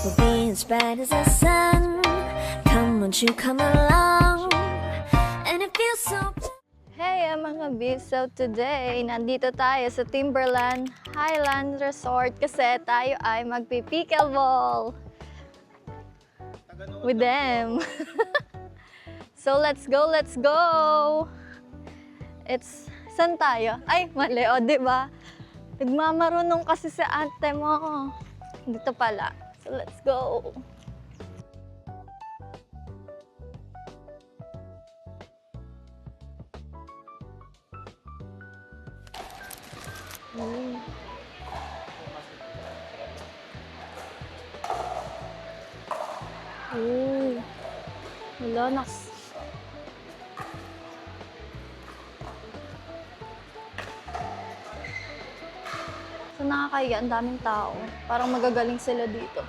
We'll be as bright as the sun. Come, won't you come along? And it feels so. Hey mga bis, so today nandito tayo sa Timberland Highland Resort kasi tayo ay magpi-pickleball with them. So let's go, let's go! It's, saan tayo? Ay, mali, o diba? Nagmamarunong kasi si ate mo. Dito pala. So let's go! Oh, wala na. So nakakaya, ang daming tao. Parang magagaling sila dito.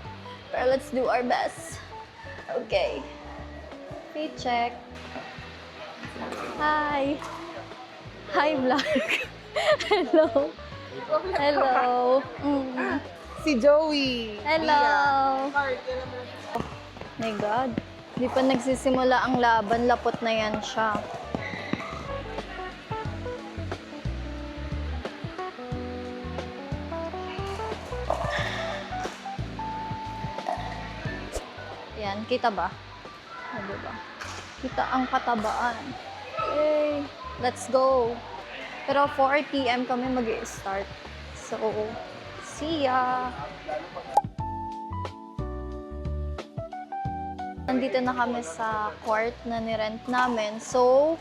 Pero let's do our best. Okay. Feet check. Hi. Hi, vlog. Hello. Hello. Si Joey. Hello. My God. Di pa nagsisimula ang laban, lapot na yan siya. Yan, kita ba? O, diba? Kita ang katabaan. Yay! Let's go! Pero 4 PM kami mag-i-start. So, see ya! Nandito na kami sa court na nirent namin. So,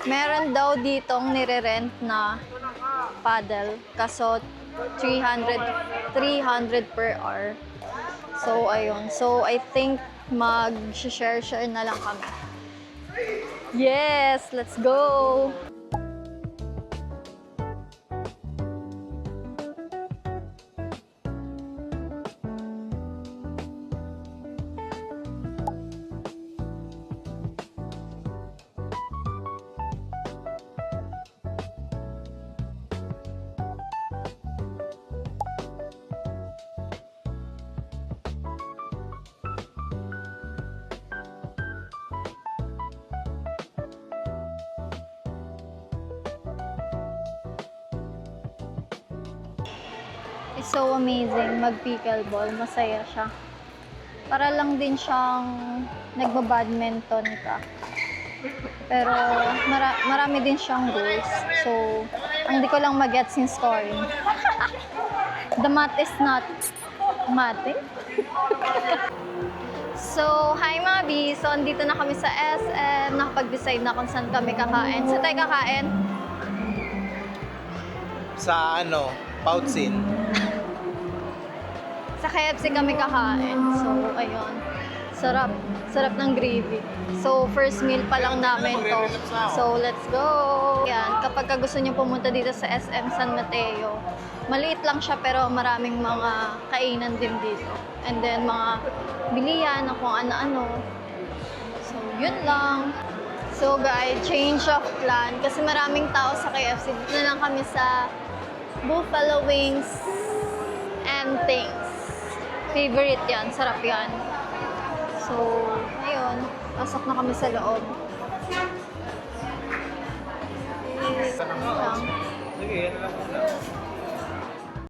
meron daw ditong nire-rent na paddle. Kaso, 300 per hour. So, ayun. So, I think mag-share na lang kami. Yes! Let's go! It's so amazing mag-pickleball. Masaya siya. Para lang din siyang nagba-badminton ka. Pero marami din siyang goals. So, ang di ko lang mag-gets yung scoring. The math is not mathing. So, hi mga B. So, andito na kami sa SM. Nakapag-decide na kung saan kami kakain. Saan tayo kakain? Sa Pautsin. Sa KFC kami kakain. So, ayun. Sarap. Sarap ng gravy. So, first meal pa lang namin to. So, let's go! Yan. Kapag gusto niyo pumunta dito sa SM San Mateo, maliit lang siya pero maraming mga kainan din dito. And then, mga bilihan na kung ano-ano. So, yun lang. So, guys, change of plan. Kasi maraming tao sa KFC. Dito na lang kami sa buffalo wings and things. Favorite yan. Sarap yan. So, ayun. Pasok na kami sa loob. Sige, yan lang.